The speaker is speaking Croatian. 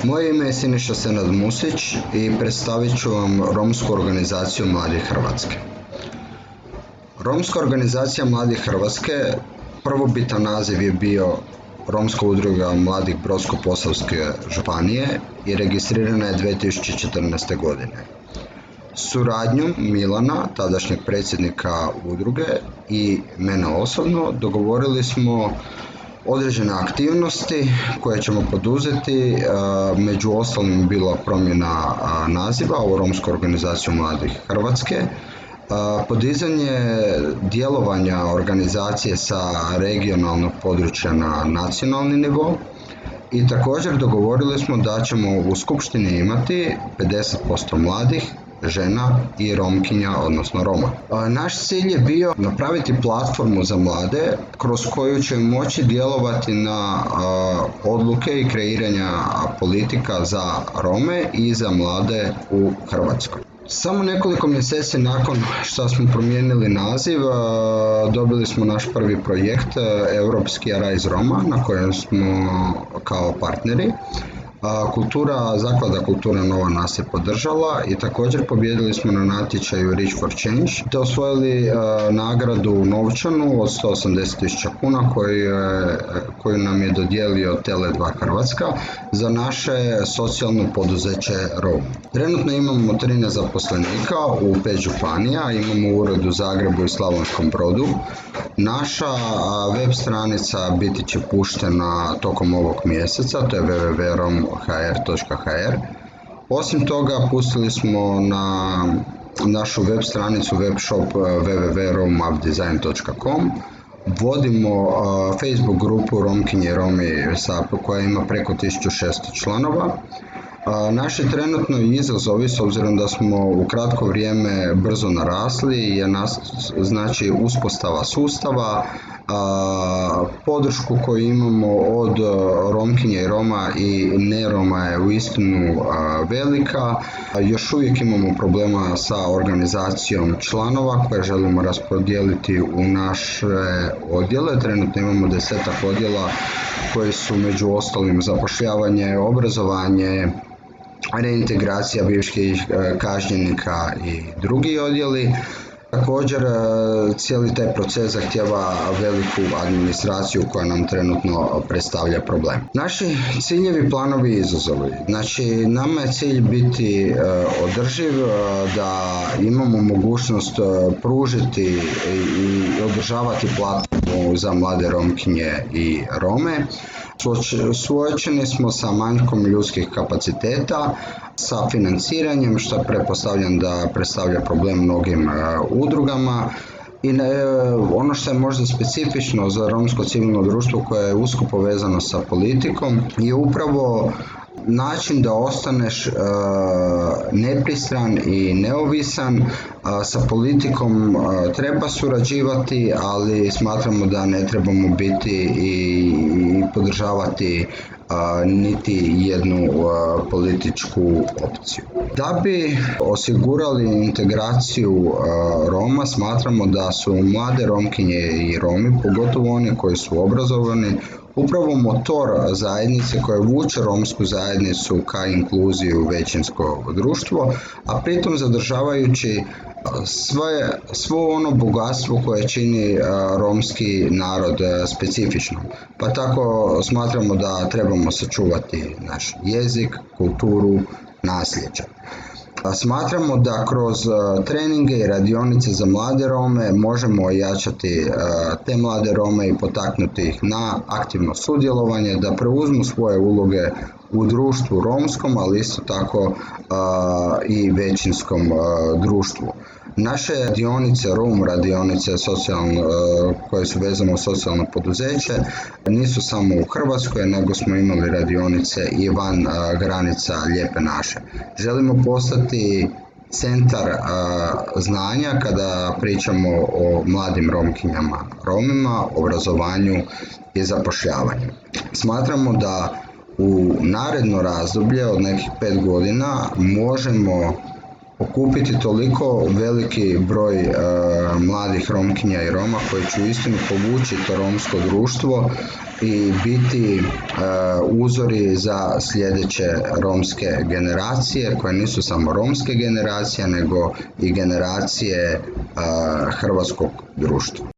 Moje ime je Siniša Senad Musić i predstavit ću vam Romsku organizaciju Mladih Hrvatske. Romska organizacija Mladih Hrvatske, prvobitan naziv je bio Romska udruga mladih Brodsko-posavske županije i registrirana je 2014. godine. Suradnjom Milana, tadašnjeg predsjednika udruge, i mene osobno dogovorili smo određene aktivnosti koje ćemo poduzeti, među ostalim bila promjena naziva u Romsku organizaciju Mladih Hrvatske, podizanje djelovanja organizacije sa regionalnog područja na nacionalni nivo i također dogovorili smo da ćemo u skupštini imati 50% mladih, žena i Romkinja, odnosno Roma. Naš cilj je bio napraviti platformu za mlade kroz koju će moći djelovati na odluke i kreiranja politika za Rome i za mlade u Hrvatskoj. Samo nekoliko mjeseci nakon što smo promijenili naziv, dobili smo naš prvi projekt, Europski Arise Roma, na kojem smo kao partneri. Zaklada Kultura Nova nas je podržala i također pobijedili smo na natječaju Reach for Change te osvojili nagradu novčanu od 180.000 kuna koju nam je dodijelio Tele2 Hrvatska za naše socijalno poduzeće Rom. Trenutno imamo 13 zaposlenika u 5 županija, imamo ured u Zagrebu i Slavonskom Brodu. Naša web stranica biti će puštena tokom ovog mjeseca, to je www.rom.hr. Osim toga, pustili smo na našu web stranicu webshop www.romavdesign.com. Vodimo Facebook grupu Romkinje i Romi koja ima preko 1600 članova. Naši trenutno izazovi, s obzirom da smo u kratko vrijeme brzo narasli, je znači uspostava sustava, podršku koju imamo od Romkinja i Roma i ne Roma je uistinu velika. Još uvijek imamo problema sa organizacijom članova koje želimo raspodijeliti u naše odjele. Trenutno imamo 10-ak odjela koji su među ostalim zapošljavanje, obrazovanje, reintegracija bivših kažnjenika i drugi odjeli. Također, cijeli taj proces zahtijeva veliku administraciju koja nam trenutno predstavlja problem. Naši ciljevi, planovi i izazovi. Znači, nama je cilj biti održiv, da imamo mogućnost pružiti i održavati platformu za mlade Romkinje i Rome. Suočeni smo sa manjkom ljudskih kapaciteta, sa financiranjem, što pretpostavljam da predstavlja problem mnogim udrugama. I ono što je možda specifično za romsko civilno društvo koje je usko povezano sa politikom je upravo način da ostaneš nepristran i neovisan. Sa politikom treba surađivati, ali smatramo da ne trebamo biti i podržavati niti jednu političku opciju. Da bi osigurali integraciju Roma, smatramo da su mlade Romkinje i Romi, pogotovo oni koji su obrazovani, upravo motor zajednice koja vuče romsku zajednicu ka inkluziji u većinsko društvo, a pritom zadržavajući svo ono bogatstvo koje čini romski narod specifičnom. Pa tako smatramo da trebamo sačuvati naš jezik, kulturu, nasljeđe. Smatramo da kroz treninge i radionice za mlade Rome možemo ojačati te mlade Rome i potaknuti ih na aktivno sudjelovanje, da preuzmu svoje uloge u društvu romskom, ali isto tako i većinskom društvu. Naše radionice, radionice koje su vezane u socijalno poduzeće, nisu samo u Hrvatskoj, nego smo imali radionice i van granica Lijepe naše. Želimo postati centar znanja kada pričamo o mladim Romkinjama, Romima, obrazovanju i zapošljavanju. Smatramo da u naredno razdoblje od nekih 5 godina možemo okupiti toliko veliki broj mladih Romkinja i Roma koji će uistinu povući to romsko društvo i biti uzori za sljedeće romske generacije koje nisu samo romske generacije nego i generacije hrvatskog društva.